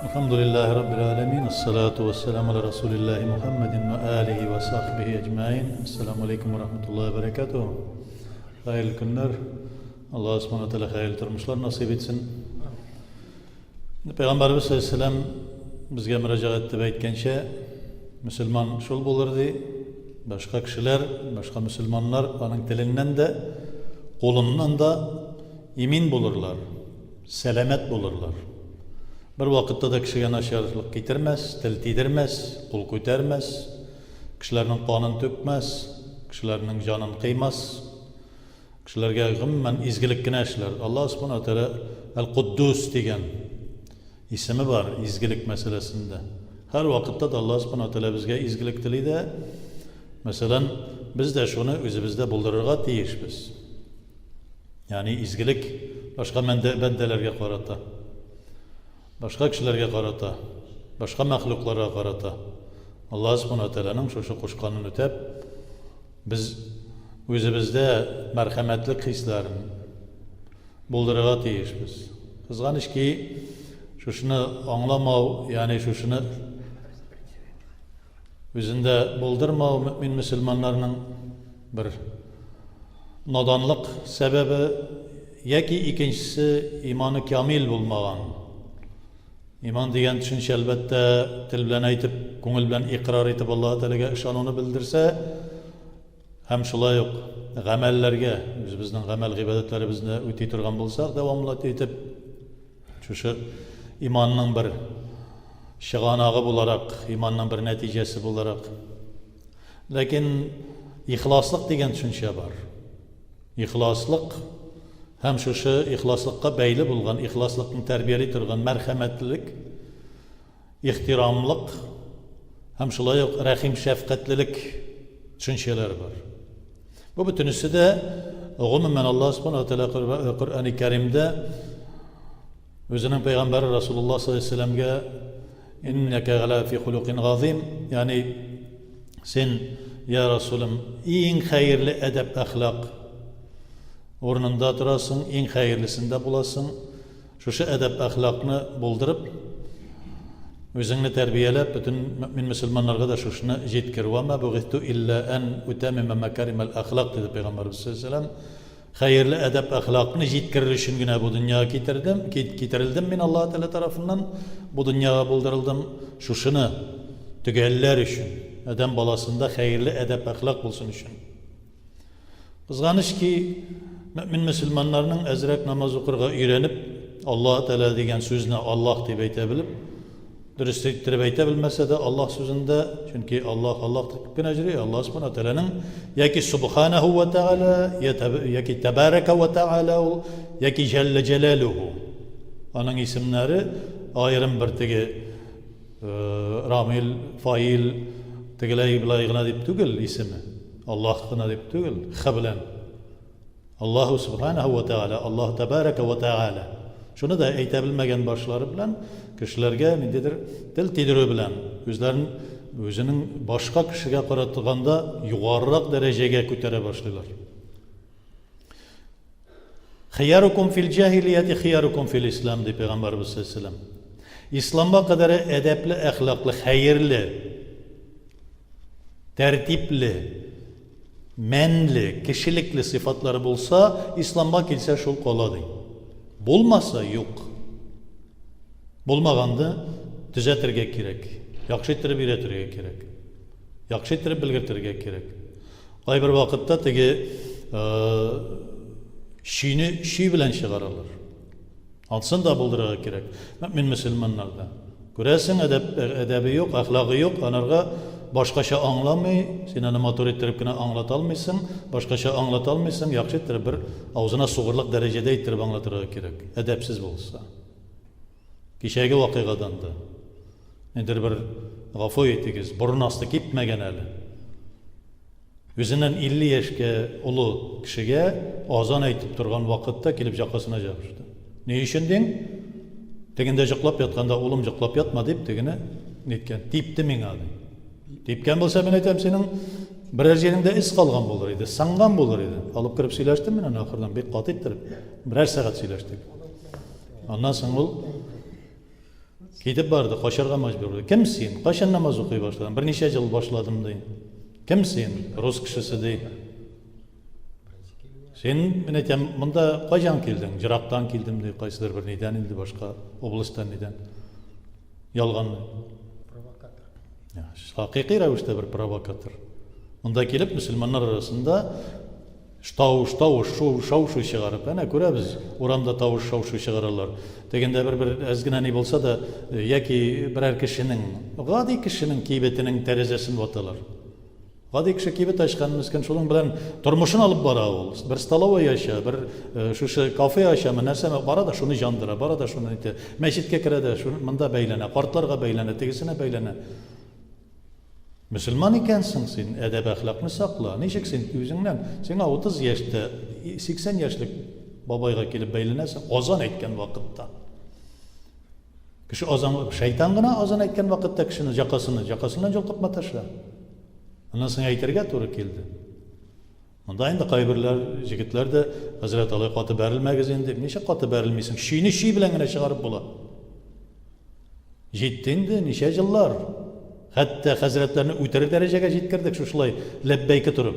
الحمد لله رب العالمين الصلاة والسلام على رسول الله محمد وآله وصحبه أجمعين. السلام عليكم ورحمة الله وبركاته. Hayırlı günler. Allah subhanahu wa ta'ala hayırlı turmuşlar nasip etsin. Peygamberimiz sallallahu aleyhi ve sellem bizge müracaat etip aytgancha Müslüman şol bolurdu. Başka kişiler, başka Müslümanlar onun tilinden de kolundan da emin bulurlar. Selamet bulurlar. Bir vakitte de kişiye naşarlık getirmez, til tiydirmez, kul koytermez, kişilerinin kanını tökmez, kişilerinin canını kıymaz, kişilerge gımmen izgilikine işler. Allah subhanahu teala El-Kuddus diyen ismi var izgilik meselesinde. Her vakitte de Allah subhanahu teala bizge izgilik dili de mesela biz de şunu özümüzde buldururga tiyişbiz. Yani izgilik başka bendelerge karata. Başka kişilerge karata, başka mahluklara karata. Allah subhanahu teala'nın şu kuşkanını ötep, biz özümüzde merhametlik hislerini buldurığa tiyişmiz. Kızganış ki, şunu anlamav, yani şunu özünde buldurmav mümin Müslümanlarının bir nadanlık sebebi, ya ki ikincisi imanı kamil bulmağın. İman degan tushuncha albatta til bilan aytib, ko'ngil bilan iqror etib Alloh taolaga ishonuvni bildirsa, ham shulay yo'q. Amallarga, bizning amal ibodatlarimizni o'tay turgan bo'lsak, davomli etib shu imonning bir shig'anog'i bo'laroq, imonning bir natijasi bo'laroq. Lekin ixloslik degan tushuncha bor. Ixloslik hem şu ihlaslıkka beyli bulgan, ihlaslıkın terbiyeli turgan merhametlilik, ihtiramlık, hem şulay yok rahim şefkatlilik düşünceler var. Bu bütünüsü de umumen Allah subhanahu teala Kur'an-ı Kerim'de özünün peygamberi Resulullah sallallahu aleyhi ve sellem'ge inneke ala fi hulukin gazim, yani sen ya Resulüm en hayırlı edep ahlak ornunda durasın, en hayırlısında bulasın. Şu edep ahlakını buldurup, özünü terbiyelep, bütün mümin Müslümanlarga da şunu jetkir. وَمَا بُغِثْتُ إِلَّا أَنْ اُتَمِمَ مَكَارِمَ الْأَخْلَقِ dedi Peygamberimiz sallallahu aleyhi ve sellem. Hayırlı edep ahlakını jetkirir için güne bu dünyaya getirildim min Allah Teala tarafından. Bu dünyaya bulduruldım. Şunu tügeller için. Adam balasında hayırlı edep ahlak bulsun için. Kızganış ki, mümin Müslümanlarının ezrek namaz okurga öğrenip Allah Teala degen sözüne Allah deyip aytabilip dürüst ettirip aytabilmese de Allah sözünde çünkü Allah tekbir ecri Allah subhanahu teala'nın ya ki subhanahu ve teala ya ki tebareke ve teala ya ki celle celaluhu onun isimleri ayrım bir tegi ramil, fail tegileyi bilayığına deyip tügül ismi Allah gına deyip tügül xablen Allahu subhanahu ve teala, Allah tebareke ve teala. Şunu da aytabilmegen başları bilen, kişilerge mindedir, til tiydirүү bilen, özünün başka kişiге qaratganda yuqarırak derecege kötere başlaylar. Khiyarukum fil cahiliyeti, khiyarukum fil islam diye Peygamberimiz sallallahu aleyhi ve sellem. İslam'a kadar edepli, ahlaklı, hayırlı, tertipli, menli, kişilikli sıfatları bulsa, İslam'a kilse şol koladı. Bulmasa yok. Bulmağanda düzeltirge gerek. Yakşettirip üretirge gerek. Yakşettirip bilgirtirge gerek. Ay bir vakitte tegi şi bilen çıkarılır. Alsın da buldurga gerek. Mümin Müslümanlarda. Göresin edebi yok, ahlakı yok. Anarga başkaça anlamay, sen onu motor ettirip yine anlatalmıyorsun, başkaça anlatalmıyorsun, yakşı ettirip bir ağzına soğurluk derecede ettirip anlatırga gerek. Edepsiz olsa. Kişege vakıgadandı. Nedir bir gafo etigiz, burun astı gitmegen eli. Özünden 50 yaşka ulu kişiye azan aytıp durgan vakitte kelip jakasına jabıştı. Ne işin den? Teginde jıklap yatkanda oğlum jıklap yatma deyip tegine netken. Tipti men adı. Deyipken bolsa men aytam senin birer yerinde iz kalgan bolur edi, sangan bolur edi. Alıp kirip söyleştim men ahırdan bir kat ettirip birer saat söyleştik. Ondan soň ol Кетіп барды, қашарға мәжбүр болды. Кім сен? Қашан намаз оқи башладың? Бірнеше жыл башладым дейін. Кім сен? Рус кішісі дейін. Сен, мен айтам, мұнда қайжан келдің? Жырақтан келдім дей, қайсыдар бір неден елді башқа, облыстан неден. Ялған. Провокатор. Хақиқи рәвіште бір провокатор. Мұнда келіп, мұсылмандар арасында тауыш шау-шу шығарып, әне көрәбіз, орамда тауыш шау-шу шығаралар. Дегенде бір әзгіна не болса да, яки бірәр кішінің, ғади кішінің кейбетінің тәрезесін ваталар. Ғади кіші кейбет ашқан мүскен шолың білән тұрмышын алып бара ол. Бір столовой аша, бір шушы кафе аша, нәрсәме бара да шуны жандыра, бара да шуны ете. Мәшітке кіреді, мында бәйләне, қартларға бәйләне, тегісіне бәйләне. Müslüman ikensin sen, edep ahlakını sakla. Nişek sen özünden, sen 30 yaşta, 80 yaşlık babayga kelip beylenesin, azan etken vakitte. Kişi azan, şeytan gına azan etken vakitte kişinin jakasından jolqıp mataşla. Ondan sonra ayterge doğru keldi. Onda endi qaybirler, jigitler de Hazreti Ali qatı berilmegiz endi. Neşe qatı berilmeysin? Şiini şi bilen gine çıgarıp bula. Jettendi, neşe yıllar. Hatta hazretlerini öteri dereceye jetkirdik şuşulay lebbeyki turup.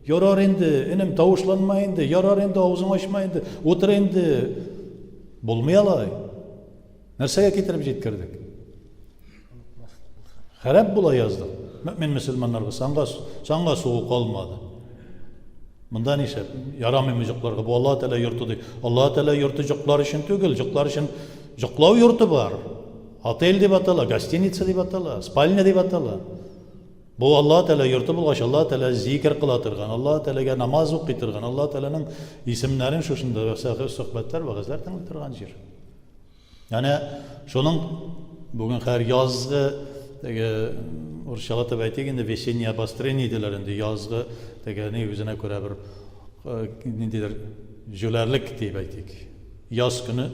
Yorar endi, inim tavuşlanma endi, yarar endi, ağzını açma endi, otur endi. Bulmayalay. Nerseye getirip jetkirdik? Harap bula yazdık. Mümin Müslümanlarga sanga soğuk olmadı. Bunda neşe? Yaramıymıcıklarga bu Allah Teala yurtu değil. Allah Teala yurtu joklar için tügül, joklar için joklav yurtu var. Otel deb atala, gostinitsa deb atala, spalnya deb atala. Bu Allah Teala yurtu bulgaç, Allah Teala zikir qılatırgan, Allah Teala'ga namaz o'qitirgan, Allah Teala'nın isimlerin şuşunda ve sohbetler ve gazlar tanıtırgan yer. Yani şunun bugün her yazgı Urşalatı bayteginde vesenya basтрение dilerinde yazgı ne yüzüne göre bir ne diler jölerlik diye baytek. Yaz günü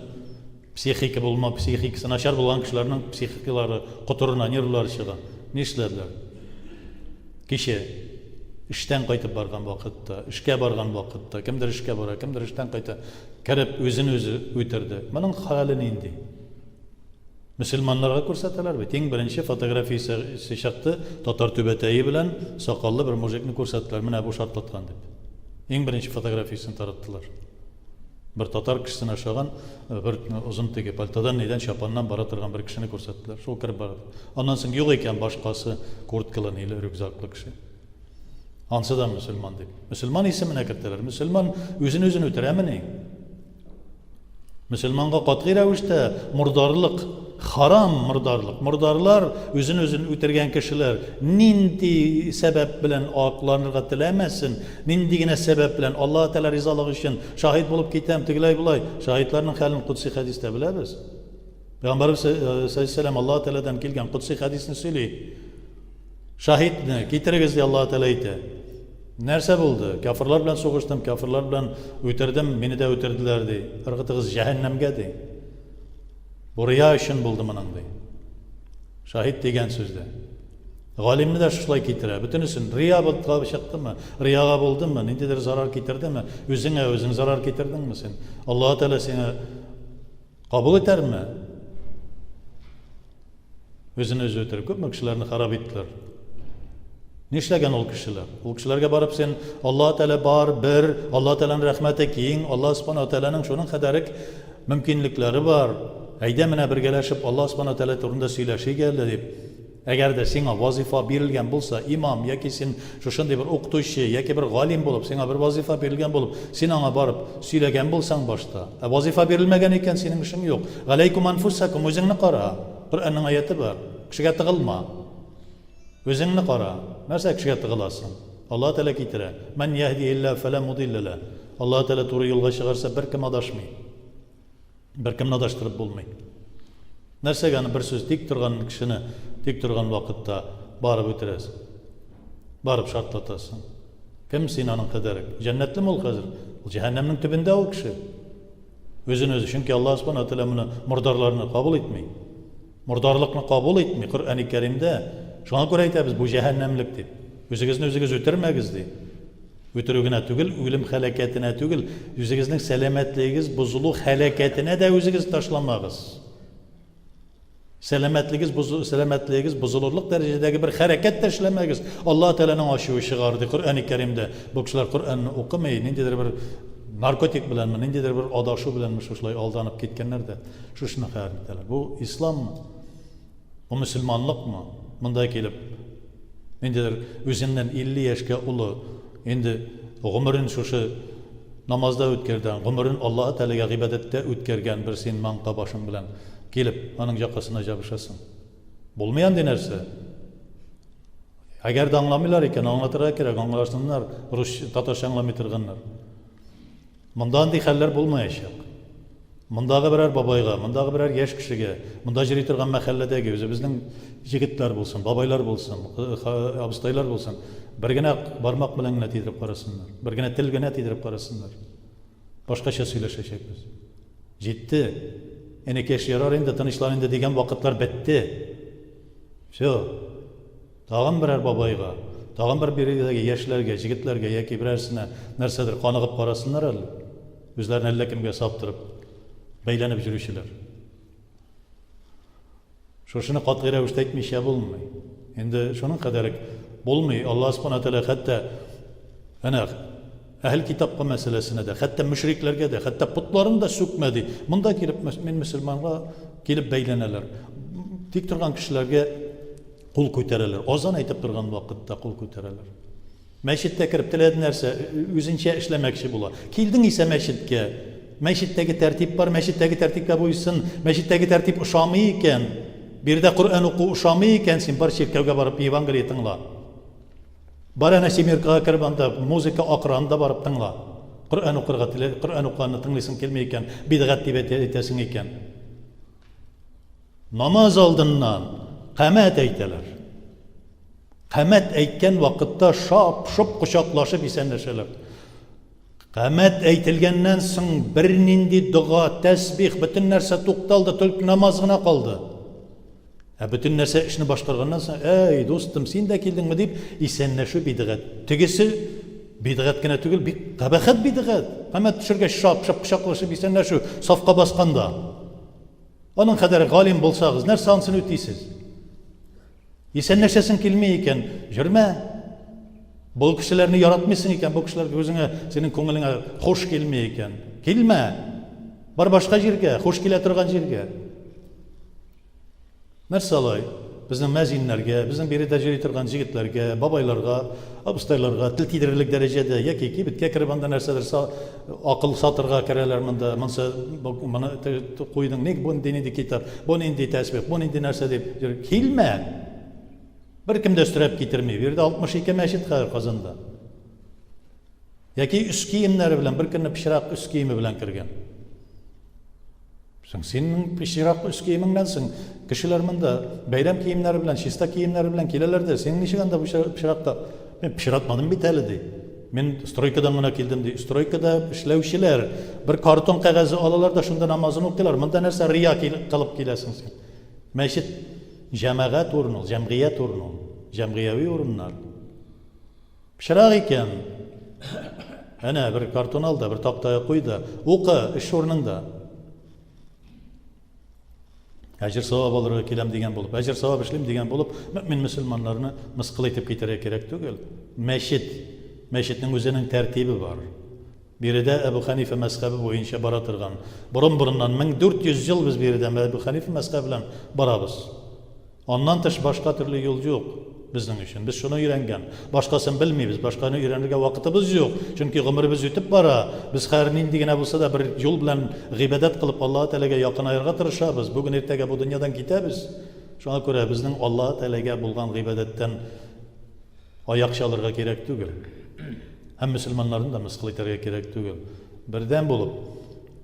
psixika bulma, psixikası naşar bulan kişilerin psixikaları kuturuna, nervları çıkan. Ne işlediler? Kişi işten qaytıp bargan vakitte, işke bargan vakitte, kimdir işke bara, kimdir işten qayta, kerip özünü özü ötürdü. Bunun halini indi. Müslümanlara ko'rsatalar ve teng birinchi fotografiyasi şartı Tatar tübeteyi bilen sakallı bir mujikni ko'rsatdilar. Mana bu şartlatgan deb. Eng birinchi fotografiyasini tarattılar. Bir Tatar kişisini aşağıdan bir uzun tegi paltadan neden şapandan bara turgan bir kişini ko'rsatdilar. Şol kirib baradi. Ondan so'ng yo'q ekan boshqasi kurtkalı neyli rükzaklı kişi. Ansı da Müslüman deb. Müslüman ismini kiritilar. Müslüman özünü özünü ötüremini. Müslümanға qatg'i ravishda murdarlik, haram murdarlik. Murdarlar özünü özünü ötürgen kişiler nindi sebep bilen aqlanırga tilemesin. Nindigine sebep bilen Allah Teala rizalığı için şahit bulup kitem tigilay bulay. Şahitlerin halini Kudsi hadiste biliriz. Peygamberimiz sallallahu aleyhi ve sellem Allah Teala'dan kelgen Kudsi hadisini söyleyip şahitni getiririz diye Allah Teala aytdi. Nerse buldu? Kafirlar bilen soğuştum, kafirlar bilen ötürdüm, beni de ötürdüler diye. Irgıtığız cehennemge diye. Bu riya için buldu bunun diye. Şahit degen sözde. Galimni de şuşlay getire. Bütünüsün riya buldu çıktı mı? Riyaga buldun mu? Nindidir zarar getirdi mi? Özün zarar getirdin mi sen? Allah Teala seni kabul eder mi? Özünü özü ötürü. Köp mü kişilerini harap ettiler? Nişlegen ol kişiler? O kişilerge barıp sen Allah Teala bar, bir, Allah Teala'nın rahmeti keyin, Allah subhanahu Teala'nın şunun kadarık mümkünlükleri var. Hayda mine birgeleşip Allah subhanahu Teala turunda söyleşi geldi deyip. Eğer de sana vazifa verilgen bulsa, imam, yaki sen şuşunday bir okutuşu, yaki bir galim bulup, sana bir vazifa verilgen bulup, sen ona barıp söylegen bulsan başta. Vazifa verilmegen iken senin işin yok. Aleykum anfusakum, özünü qara. Kur'an'ın ayeti var. Kişiye tıgılma. Özünü qara. Nerse kişiye tıgılasın. Allah Teala getire. Men yehdihillah fele mudillele. Allah Teala turu yolga çıkarsa bir kim adaşmay. Bir kim adaştırıp bulmay. Nerse gani bir söz dik turgan kişini dik turgan vakitte barıp ötürez. Barıp şartlatasın. Kim sinanın kadarık? Cennetli mi ol hazır? Cehennemnin tübünde o kişi. Özünü özü. Çünkü Allah subhanahu teala bunu murdarlarını kabul etmeyin. Murdarlıkını kabul etmeyin. Kur'an-ı Kerim'de şuna göre aytamiz bu cehennemlik deyip. Özünüzün özünüz ötürmegiz deyip. Ötürügüne tügül, ölüm halaketine tügül, özünüzün selametliğiniz bozuluq halaketine de özünüz taşlanmağız. Selametliğiniz bozulurluk derecedeki bir hareket de işlemeyiz. Allah Teala'nın aşığı çıkardı Kur'an-ı Kerim'de. Bu kişiler Kur'an'ı okumayı, nindidir bir narkotik bilen mi, nindidir bir adaşı bilen mi, şuşlay aldanıp gitkenler de şuşuna hareketler. Bu İslam mı? Bu Müslümanlık mı? Bunda gelip, nindidir özünden 50 yaşka ulu, indi ömrün şuşu namazda ötkerden, ömrün Allah Teala'ya ibadette ötkergen bir sen manqa başın bilen gelip, onun yakasına yapışasın. Bulmayan denerse, eğer de anlamıyorlar iken, anlatıra kerek, anlarsınlar, Rus, Tatarca anlamaytırganlar. Bundan dihaller bulmayacak. Bundağı birer babayga, bundağı birer yaş kişiге, bunda jiri turgan mahalledegi, özü bizning jigitler bulsun, babaylar bulsun, abistaylar bulsun, birgene barmak bilen gene tidirip qarasınlar, birgene til gene tidirip qarasınlar. Başkaça söyleşecek biz. Ciddi. Enekeş yarar indi, tanışlarında degen vakitler bitti. Şu, tağın birer babayga, tağın biridagi yaşlarga, jigitlerge, yaki birersine nersedir qanıgıp qarasınlar ali. Özlerini elle kimge saptırıp, beylenip jürüşüler. Şuşunu qatgıra üstekmiş ya bulmay. Endi şunun kadarı bulmay. Allah subhanahu teala hatta ana ehl kitapqa meselesine de, hatta müşriklerge de, hatta putlarını da sökmedi. Bunda gelip men Müslümanğa gelip beyleneler. Dik turgan kişilerge kul ko'taralar. Ozan aytib turgan vaqtda kul ko'taralar. Meşitte kirip tilediğin nerse özünçe işlemekçi bula. Kildin ise meşitke. Meşitteki tertip var, meşitteki tertipke buysun. Meşitteki tertip uşamıyken, bir de Kur'an oku uşamıyken sen bir şirkevge barıp evangeliye tınla. Barana semirkağa kirbanda, muzika akranda barıp tınla. Kur'an okurganı tınlısın kelmeyken, bidgat dip etesin iken. Namaz aldığından qamat eyteler. Qamat eytken vakitte şap şup kuşaklaşıp isenleşeler. Qamat eytilgenden soň bir nindi dua, tesbih, bütün nerse to'xtaldi, tülk namazına kaldı. Bütün nerse işini başkargandan soň, ey dostum sen de keldin mi deyip isenleşip bidgat. Tügesi bidgat gene tügül, bir qabahat bidgat. Qamat düşürge şap şap kuşaklaşıp isenleşip safqa baskanda. Onun kadar galim bolsağız, nerse ansın öteysiz. İsenleşesin kelmeyken, jürme. Bu kişilerini yaratmışsın iken, bu kişiler gözüne, senin konuline hoş gelmeyken. Kelme. Bar başka jirge, hoş gele turgan jirge. Nerse alay? Bizim mezinlerge, bizim biri tecrübe turgan jigitlerge, babaylarga, abistaylarga, til tidirlik derecede, yaki bitke kirbanda nersedir akıl satırga kereler mında, mınsa bana koydun, ne bu dini kitap, bu indi tesbih, bu indi nerse deyip, kelme. Bir kim de sürep getirmeyi, bir de 62 meşit kazandı. Yaki üst kiyimleri bilen, bir kine pişirak üst kiyimi bilen kirgen. Senin pişirak üst kiyimindensin, kişiler de bayram kiyimleri bilen, şista kiyimleri bilen kilelerdir. Senin işin de pişirakta, ben pişiratmadım bir teledi. Ben stroykadan buna keldim de, stroykada işlevşiler, bir karton kağızı alalar da şunda namazını okuyorlar. Bunda nerse riya kalıp kilesin sen. Meşit cemaat ornu, cemiyet ornu, cemiyevi orunlar. Pişirak iken, ana bir karton al da, bir tahtaya koy da, oku iş ornunda. Ecir savab alırga kelem degen bolup, ecir savab işlem degen bolup, mümin Müslümanlarını mıskıl etip getirek gerek tügül. Meşitnin özünün tertibi var. Biri de Ebu Hanife mezhebi boyunca baratırgan. Burun-burundan 1400 yıl biz biri de Ebu Hanife mezhebiyle barabız. Ondan tış başka türlü yol yok bizning için. Biz şunu öğrengen. Başkasını bilmeyiz. Başkasını öğrenirge vakitimiz yok. Çünkü ömrümüz ötüp bara. Biz her neyindigine bulsa da bir yol bilen gıbedet kılıp Allah Teala'ga yakın ayırga tırışabız. Bugün ertege bu dünyadan gitemiz. Şuna göre bizning Allah Teala'ga bulgan gıbedetten ayak çalırga gerek tügül. Hem Müslümanların da mıskıl eterge gerek tügül. Birden bulup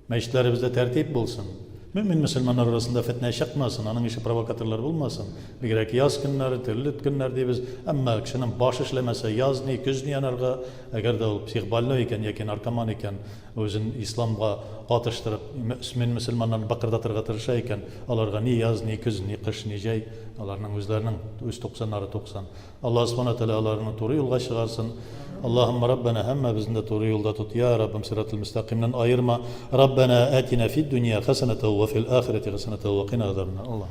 meşitlerimizde tertip bulsun. Mümin Müslümanlar arasında fitne çıkmasın, onun işi provokatörler bulmasın. Bir gerek yaz günleri, türlü günler diye biz, ama kişinin baş işlemese yaz ni, küz ni yanarga, eğer de o psihballo iken, yakin narkoman iken, özün İslam'a atıştırıp, mümin Müslümanların bakırdatırga tırışa iken, alarga ni yaz, ni küz, ni kış, ni jay, alarının özlerinin öz 90'ları 90. Allah subhanahu teala alarını doğru yolga çıkarsın. Allahümme Rabbena hemme bizim de doğru yolda tut. Ya Rabbim sırat-ı müstakimden ayırma. Rabbena atina fid dünya hasenete ve fil ahireti hasenete ve qina azabna. Allah.